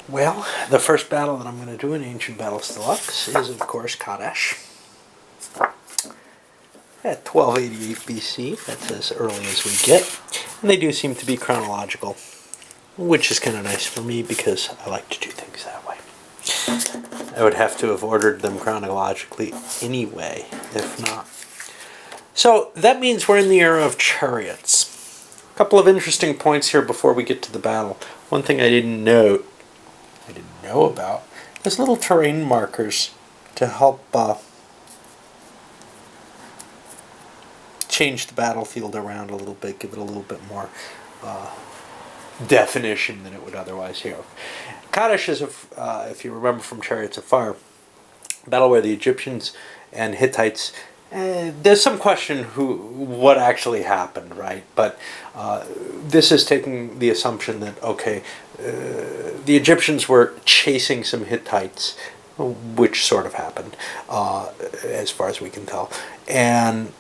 Well, the first battle that I'm going to do in Ancient Battles Deluxe is, of course, Kadesh. At 1288 BC, that's as early as we get. And they do seem to be chronological, which is kind of nice for me because I like to do things that way. I would have to have ordered them chronologically anyway, if not. So that means we're in the era of chariots. A couple of interesting points here before we get to the battle. One thing I didn't know about, there's little terrain markers to help change the battlefield around a little bit, give it a little bit more definition than it would otherwise have. Kadesh is, if you remember from Chariots of Fire, a battle where the Egyptians and Hittites, there's some question what actually happened, right? But this is taking the assumption that, okay, the Egyptians were chasing some Hittites, which sort of happened, as far as we can tell. And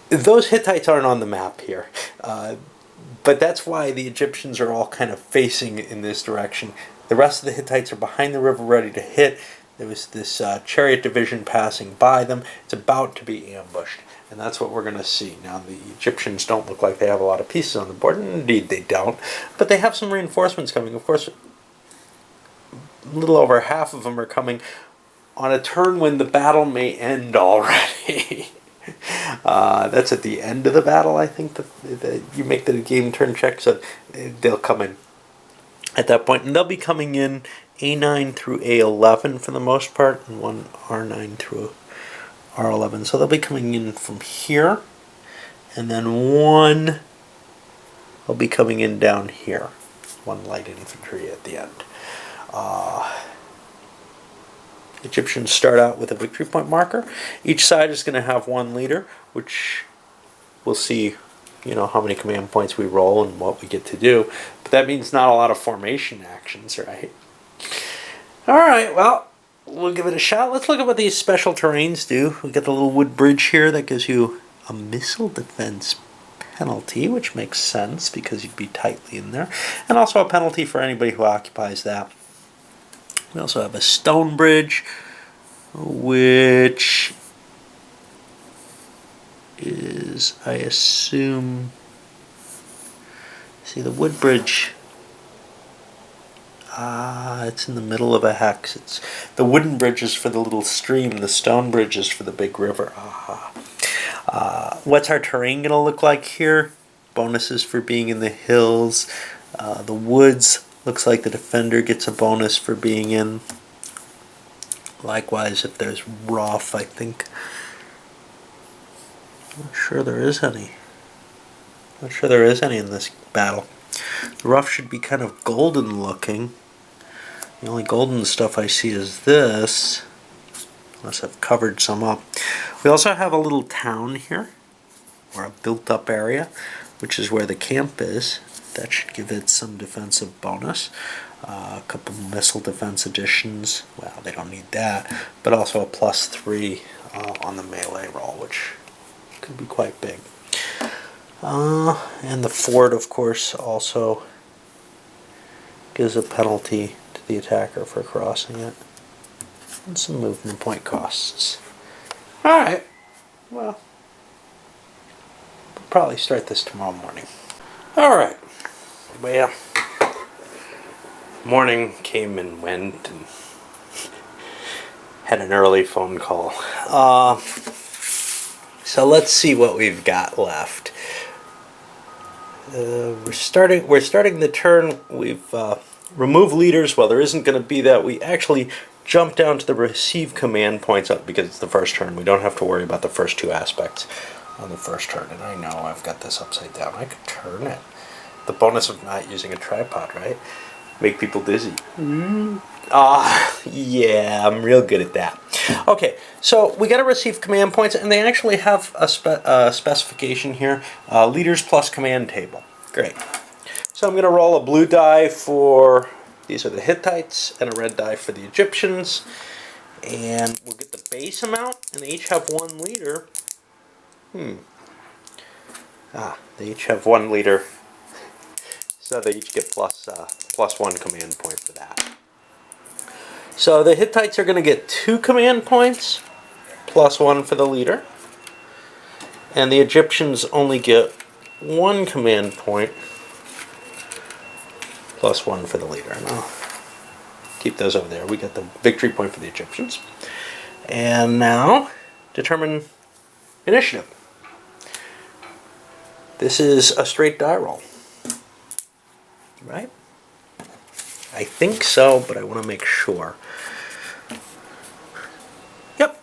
those Hittites aren't on the map here. But that's why the Egyptians are all kind of facing in this direction. The rest of the Hittites are behind the river ready to hit. There was this chariot division passing by them. It's about to be ambushed. And that's what we're going to see. Now, the Egyptians don't look like they have a lot of pieces on the board. Indeed, they don't. But they have some reinforcements coming. Of course, a little over half of them are coming on a turn when the battle may end already. That's at the end of the battle, I think, that you make the game turn check, so they'll come in at that point. And they'll be coming in A9 through A11 for the most part, and one R9 through R11. So they'll be coming in from here, and then one will be coming in down here. One light infantry at the end. Egyptians start out with a victory point marker. Each side is going to have one leader, which we'll see, how many command points we roll and what we get to do. But that means not a lot of formation actions, right? All right, well, we'll give it a shot. Let's look at what these special terrains do. We got the little wood bridge here that gives you a missile defense penalty, which makes sense because you'd be tightly in there, and also a penalty for anybody who occupies that. We also have a stone bridge, which is, I assume, see the wood bridge, it's in the middle of a hex. The wooden bridge is for the little stream, the stone bridge is for the big river. What's our terrain going to look like here? Bonuses for being in the hills, the woods. Looks like the defender gets a bonus for being in. Likewise, if there's rough, I think. I'm not sure there is any. Not sure there is any in this battle. The rough should be kind of golden looking. The only golden stuff I see is this, unless I've covered some up. We also have a little town here, or a built-up area, which is where the camp is. That should give it some defensive bonus. A couple missile defense additions. Well, they don't need that. But also a +3 on the melee roll, which could be quite big. And the fort, of course, also gives a penalty to the attacker for crossing it. And some movement point costs. Alright. Well, we'll probably start this tomorrow morning. Alright. Well, morning came and went, and had an early phone call. So let's see what we've got left. We're starting the turn. We've removed leaders. Well, there isn't going to be that. We actually jump down to the receive command points up because it's the first turn. We don't have to worry about the first two aspects on the first turn. And I know I've got this upside down. I could turn it. The bonus of not using a tripod, right? Make people dizzy. Yeah, I'm real good at that. Okay, so we got to receive command points, and they actually have a specification here. Leaders plus command table. Great. So I'm going to roll a blue die for, these are the Hittites, and a red die for the Egyptians. And we'll get the base amount, and they each have one leader. They each have one leader. So they each get plus +1 command point for that. So the Hittites are going to get 2 command points, +1 for the leader. And the Egyptians only get 1 command point, +1 for the leader. And I'll keep those over there. We got the victory point for the Egyptians. And now, determine initiative. This is a straight die roll. Right? I think so, but I want to make sure. Yep.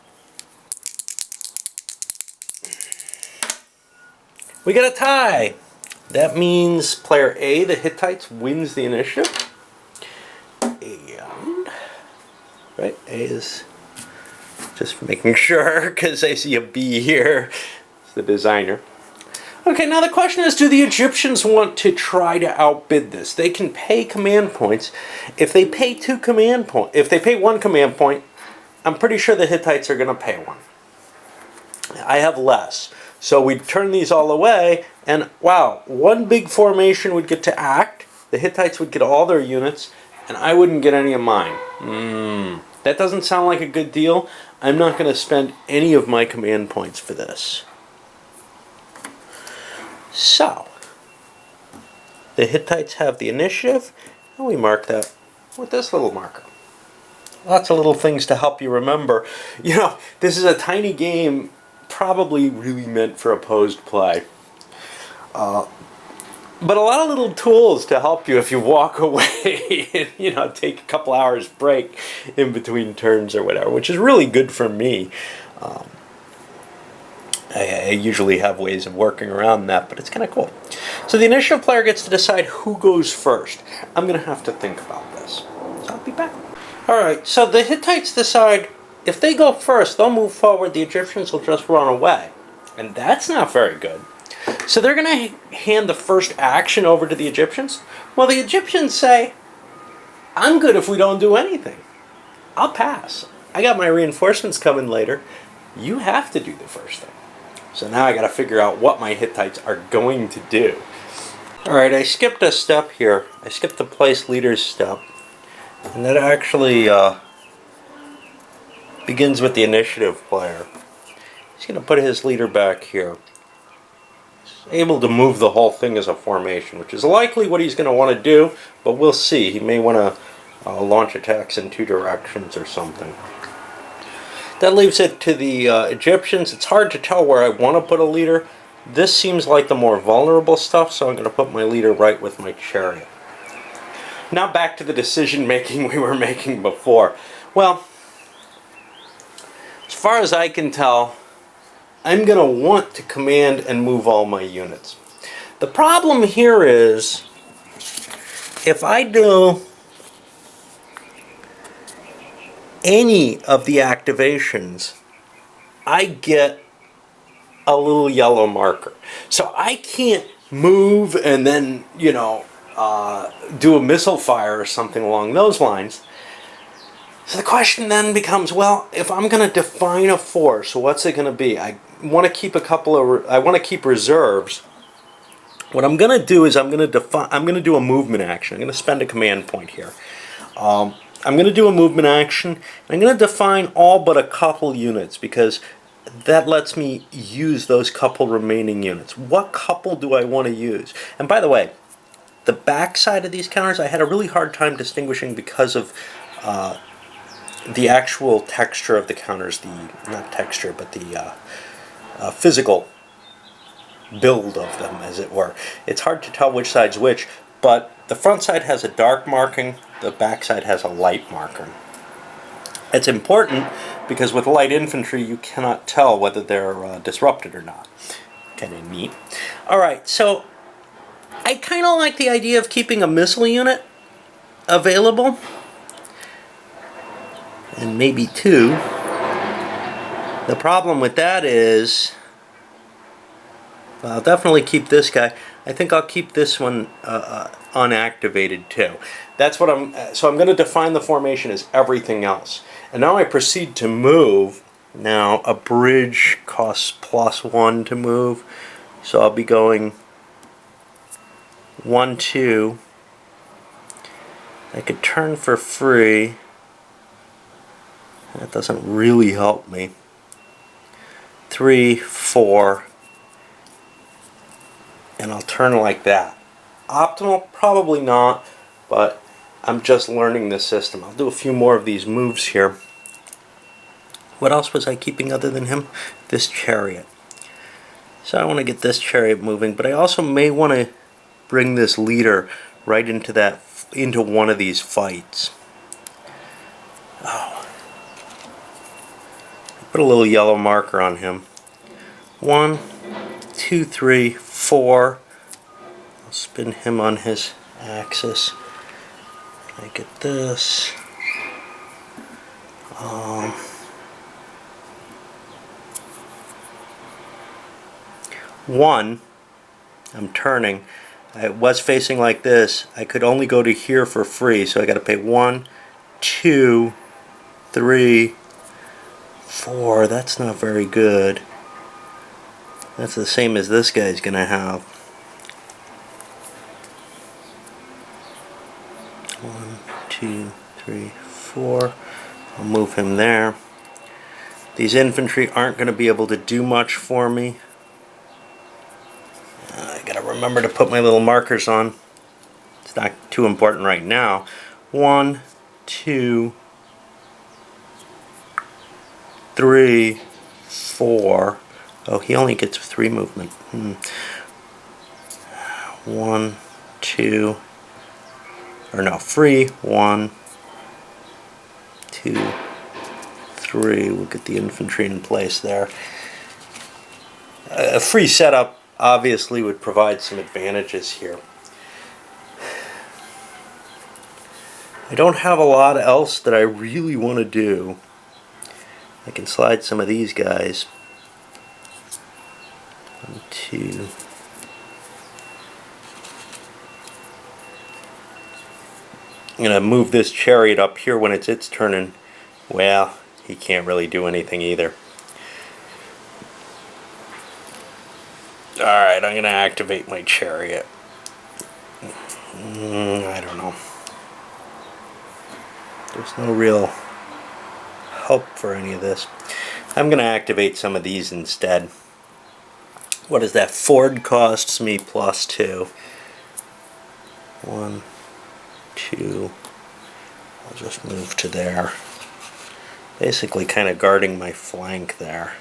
We got a tie. That means player A, the Hittites, wins the initiative. And, right, A is just making sure, because I see a B here. It's the designer. Okay, now the question is, do the Egyptians want to try to outbid this? They can pay command points. If they pay 2 command points, if they pay 1 command point, I'm pretty sure the Hittites are going to pay 1. I have less. So we'd turn these all away, and wow, 1 big formation would get to act, the Hittites would get all their units, and I wouldn't get any of mine. That doesn't sound like a good deal. I'm not going to spend any of my command points for this. So, the Hittites have the initiative, and we mark that with this little marker. Lots of little things to help you remember. You know, this is a tiny game, probably really meant for opposed play. But a lot of little tools to help you if you walk away and, you know, take a couple hours break in between turns or whatever, which is really good for me. I usually have ways of working around that, but it's kind of cool. So the initiative player gets to decide who goes first. I'm going to have to think about this. So I'll be back. Alright, so the Hittites decide if they go first, they'll move forward, the Egyptians will just run away. And that's not very good. So they're going to hand the first action over to the Egyptians. Well, the Egyptians say, I'm good if we don't do anything. I'll pass. I got my reinforcements coming later. You have to do the first thing. So now I got to figure out what my Hittites are going to do. Alright, I skipped a step here. I skipped the place leaders step. And that actually begins with the initiative player. He's going to put his leader back here. He's able to move the whole thing as a formation, which is likely what he's going to want to do, but we'll see. He may want to launch attacks in 2 directions or something. That leaves it to the Egyptians. It's hard to tell where I want to put a leader. This seems like the more vulnerable stuff, so I'm going to put my leader right with my chariot. Now back to the decision making we were making before. Well, as far as I can tell, I'm going to want to command and move all my units. The problem here is, if I do any of the activations, I get a little yellow marker. So I can't move and then, you know, do a missile fire or something along those lines. So the question then becomes, well, if I'm going to define a force, what's it going to be? I want to keep I want to keep reserves. What I'm going to do is I'm going to do a movement action. I'm going to spend a command point here. I'm going to do a movement action. I'm going to define all but a couple units because that lets me use those couple remaining units. What couple do I want to use? And by the way, the back side of these counters I had a really hard time distinguishing because of the actual texture of the counters, not texture, but the physical build of them, as it were. It's hard to tell which side's which, but the front side has a dark marking, the back side has a light marker. It's important because with light infantry you cannot tell whether they're disrupted or not. Kind of neat. Alright, so I kind of like the idea of keeping a missile unit available. And maybe 2. The problem with that is, well, I'll definitely keep this guy. I think I'll keep this one unactivated too. That's what so I'm going to define the formation as everything else. And now I proceed to move. Now a bridge costs +1 to move. So I'll be going 1, 2, I could turn for free. That doesn't really help me. 3, 4, and I'll turn like that. Optimal? Probably not, but I'm just learning this system. I'll do a few more of these moves here. What else was I keeping other than him? This chariot. So I want to get this chariot moving, but I also may want to bring this leader right into one of these fights. Oh. Put a little yellow marker on him. 1, 2, 3, 4. I'll spin him on his axis. I get this. 1, I'm turning. I was facing like this. I could only go to here for free, so I got to pay 1, 2, 3, 4. That's not very good. That's the same as this guy's gonna have. 1, 2, 3, 4. I'll move him there. These infantry aren't going to be able to do much for me. I gotta remember to put my little markers on. It's not too important right now. 1, 2, 3, 4. Oh, he only gets 3 movement. 1, 2, or no, free. 1, 2, 3. We'll get the infantry in place there. A free setup obviously would provide some advantages here. I don't have a lot else that I really want to do. I can slide some of these guys. 1, 2. I'm going to move this chariot up here when it's its turn, and well, he can't really do anything either. Alright, I'm going to activate my chariot. I don't know. There's no real hope for any of this. I'm going to activate some of these instead. What is that? Ford costs me +2. 1, 2. I'll just move to there. Basically kind of guarding my flank there.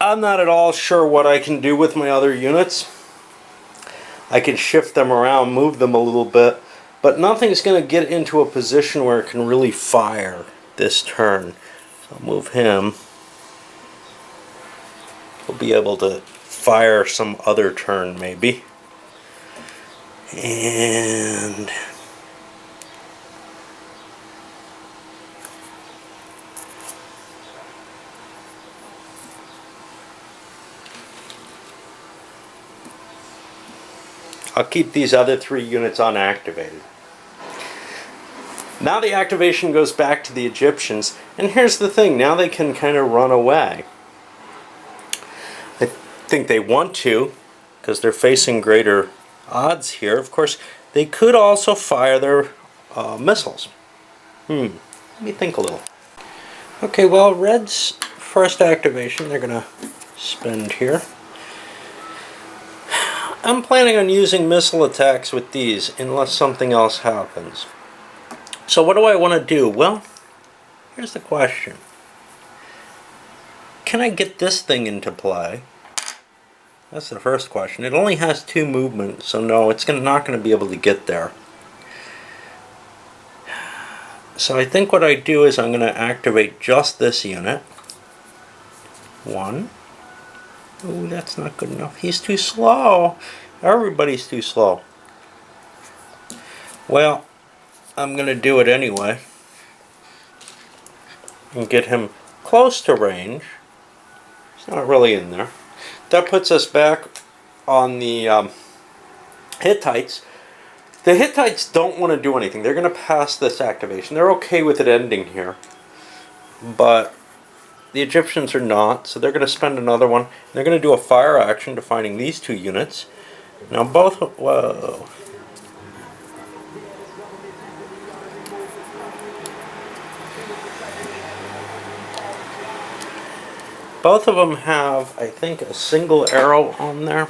I'm not at all sure what I can do with my other units. I can shift them around, move them a little bit, but nothing's going to get into a position where it can really fire this turn. So I'll move him. We'll be able to fire some other turn maybe. And I'll keep these other 3 units unactivated. Now the activation goes back to the Egyptians, and here's the thing, now they can kind of run away. I think they want to, because they're facing greater odds here. Of course, they could also fire their missiles. Let me think a little. Okay, well, Red's first activation, they're going to spend here. I'm planning on using missile attacks with these unless something else happens. So what do I want to do? Well, here's the question. Can I get this thing into play? That's the first question. It only has 2 movements, so no, it's not going to be able to get there. So I think what I do is I'm going to activate just this unit. 1. Ooh, that's not good enough. He's too slow. Everybody's too slow. Well, I'm going to do it anyway. And get him close to range. He's not really in there. That puts us back on the Hittites. The Hittites don't want to do anything. They're going to pass this activation. They're okay with it ending here. But the Egyptians are not, so they're going to spend another one. They're going to do a fire action defining these two units. Now both, whoa. Both of them have, I think, a single arrow on there.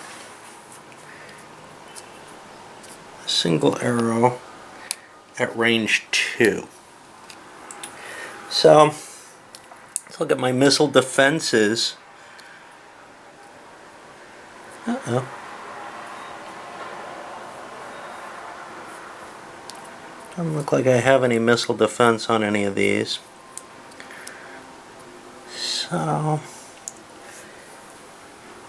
A single arrow at range 2. So, let's look at my missile defenses. Uh-oh. Doesn't look like I have any missile defense on any of these. So,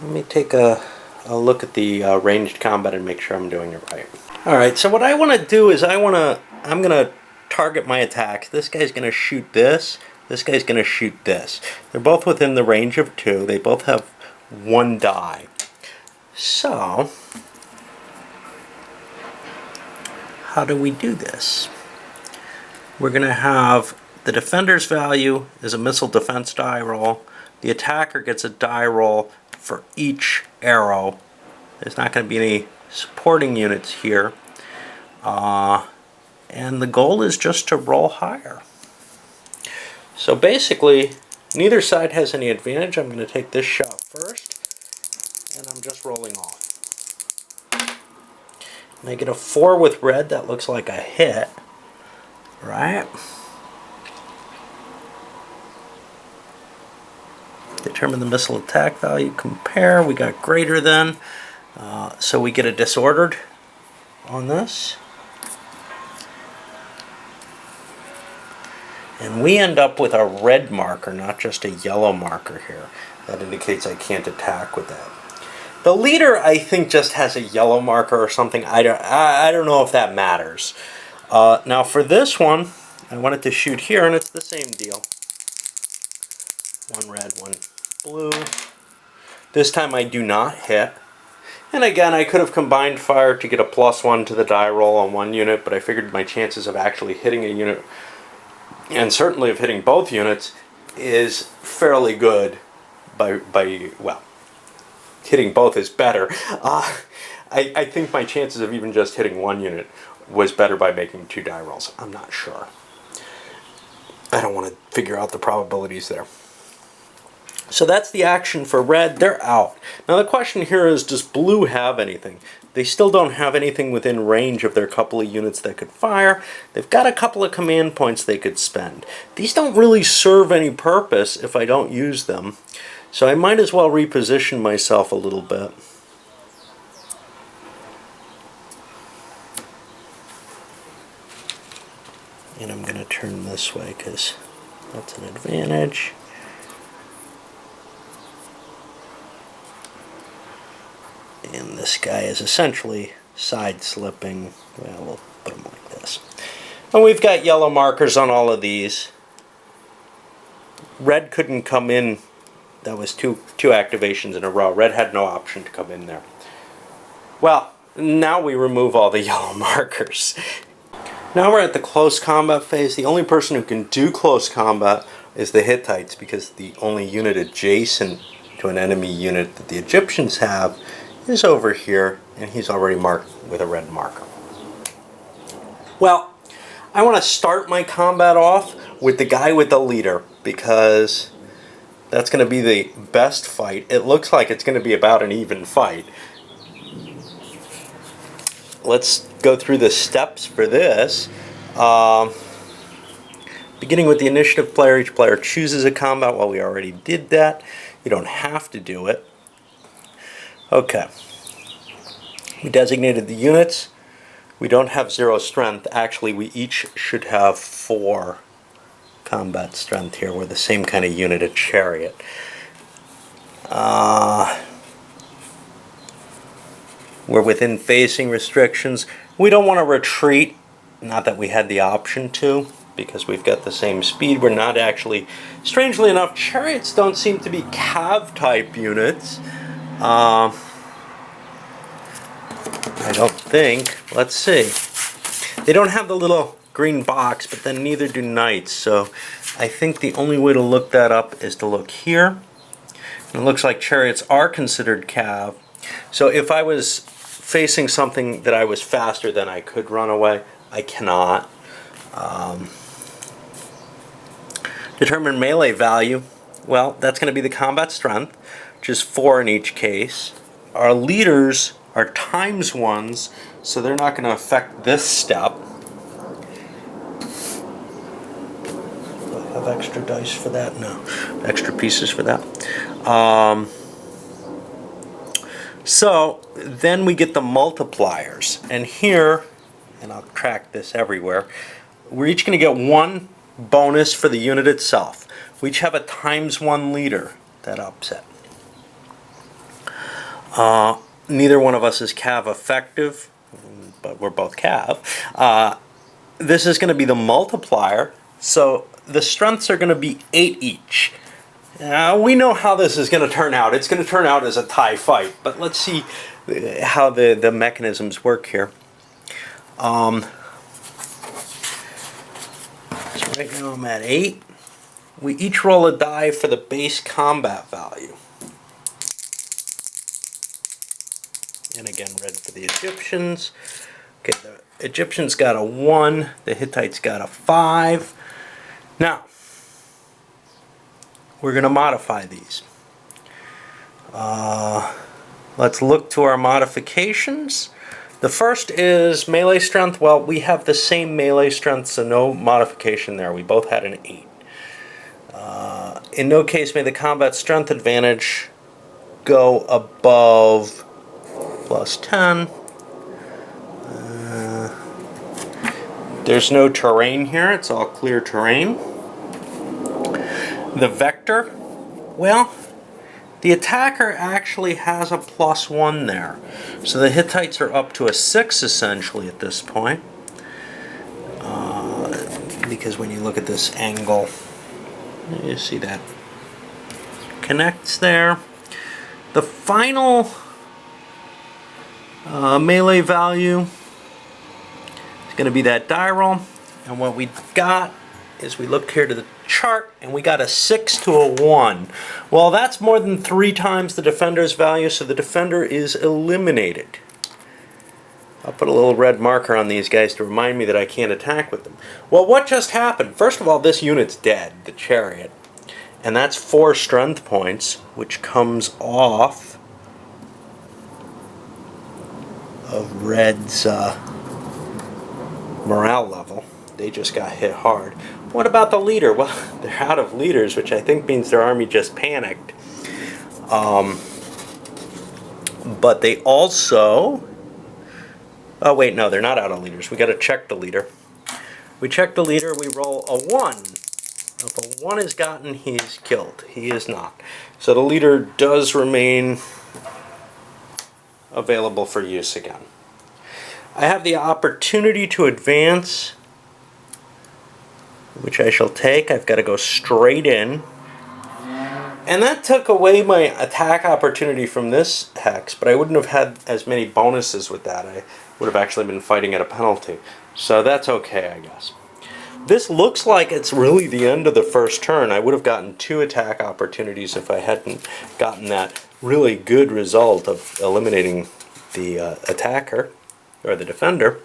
let me take a look at the ranged combat and make sure I'm doing it right. Alright, so what I want to do is I'm going to target my attacks. This guy's going to shoot this. This guy's going to shoot this. They're both within the range of 2. They both have 1 die. So, how do we do this? We're going to have the defender's value is a missile defense die roll. The attacker gets a die roll for each arrow. There's not going to be any supporting units here. And the goal is just to roll higher. So basically, neither side has any advantage. I'm going to take this shot first, and I'm just rolling off. And I get a 4 with red. That looks like a hit, right? Determine the missile attack value. Compare. We got greater than. So we get a disordered on this. And we end up with a red marker, not just a yellow marker here. That indicates I can't attack with that. The leader, I think, just has a yellow marker or something. I don't know if that matters. Now for this one, I wanted to shoot here, and it's the same deal. 1 red, 1 blue. This time I do not hit. And again, I could have combined fire to get a +1 to the die roll on one unit, but I figured my chances of actually hitting a unit, and certainly of hitting both units, is fairly good well, hitting both is better. I think my chances of even just hitting one unit was better by making 2 die rolls. I'm not sure. I don't want to figure out the probabilities there. So that's the action for red. They're out. Now the question here is, does blue have anything? They still don't have anything within range of their couple of units that could fire. They've got a couple of command points they could spend. These don't really serve any purpose if I don't use them. So I might as well reposition myself a little bit. And I'm going to turn this way because that's an advantage. And this guy is essentially side slipping. Well, we'll put him like this. And we've got yellow markers on all of these. Red couldn't come in. That was two activations in a row. Red had no option to come in there. Well, now we remove all the yellow markers. Now we're at the close combat phase. The only person who can do close combat is the Hittites, because the only unit adjacent to an enemy unit that the Egyptians have is over here, and he's already marked with a red marker. Well, I want to start my combat off with the guy with the leader, because that's going to be the best fight. It looks like it's going to be about an even fight. Let's go through the steps for this. Beginning with the initiative player, each player chooses a combat. Well, we already did that. You don't have to do it. Okay. We designated the units. We don't have 0 strength. Actually, we each should have 4 combat strength here. We're the same kind of unit, a chariot. We're within facing restrictions. We don't want to retreat. Not that we had the option to, because we've got the same speed. We're not actually, strangely enough, chariots don't seem to be cav type units. I don't think. Let's see. They don't have the little green box, but then neither do knights. So I think the only way to look that up is to look here. And it looks like chariots are considered cav. So if I was facing something that I was faster than, I could run away. I cannot. Determine melee value. Well, that's going to be the combat strength, which is 4 in each case. Our leaders are ×1s, so they're not going to affect this step. Do I have extra dice for that? No. Extra pieces for that. So then we get the multipliers. And here, and I'll track this everywhere, we're each going to get 1 bonus for the unit itself. We each have a ×1 leader. That upset. Neither one of us is cav effective, but we're both cav. This is going to be the multiplier, so the strengths are going to be 8 each. We know how this is going to turn out. It's going to turn out as a tie fight, but let's see how the mechanisms work here. So right now I'm at 8. We each roll a die for the base combat value. And again, red for the Egyptians. Okay, the Egyptians got a 1, the Hittites got a 5. Now, we're going to modify these. Let's look to our modifications. The first is melee strength. Well, we have the same melee strength, so no modification there. We both had an 8. In no case may the combat strength advantage go above +10. There's no terrain here. It's all clear terrain. The vector, well, the attacker actually has a +1 there. So the Hittites are up to a 6 essentially at this point. Because when you look at this angle, you see that connects there. The final melee value is going to be that die roll. And what we got is we looked here to the chart and we got a 6 to a 1. Well, that's more than 3 times the defender's value, so the defender is eliminated. I'll put a little red marker on these guys to remind me that I can't attack with them. Well, what just happened? First of all, this unit's dead, the chariot. And that's 4 strength points, which comes off of red's morale level. They just got hit hard. What about the leader? Well, they're out of leaders, which I think means their army just panicked. But they also... Oh, wait, no, they're not out of leaders. We got to check the leader. We check the leader, we roll a 1. If a 1 is gotten, he's killed. He is not. So the leader does remain available for use again. I have the opportunity to advance, which I shall take. I've got to go straight in. And that took away my attack opportunity from this hex, but I wouldn't have had as many bonuses with that. I would have actually been fighting at a penalty. So that's okay, I guess. This looks like it's really the end of the first turn. I would have gotten 2 attack opportunities if I hadn't gotten that really good result of eliminating the attacker, or the defender.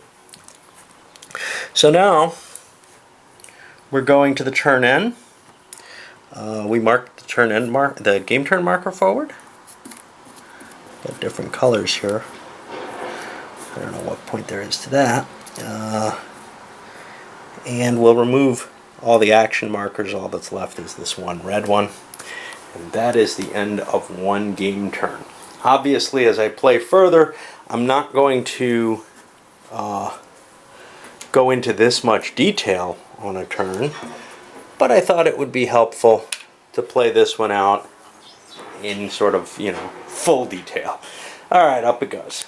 So now, we're going to the turn end. We marked the turn end the game turn marker forward. Got different colors here. I don't know what point there is to that. And we'll remove all the action markers. All that's left is this one red one. And that is the end of 1 game turn. Obviously, as I play further, I'm not going to go into this much detail on a turn, but I thought it would be helpful to play this one out in sort of, full detail. All right, up it goes.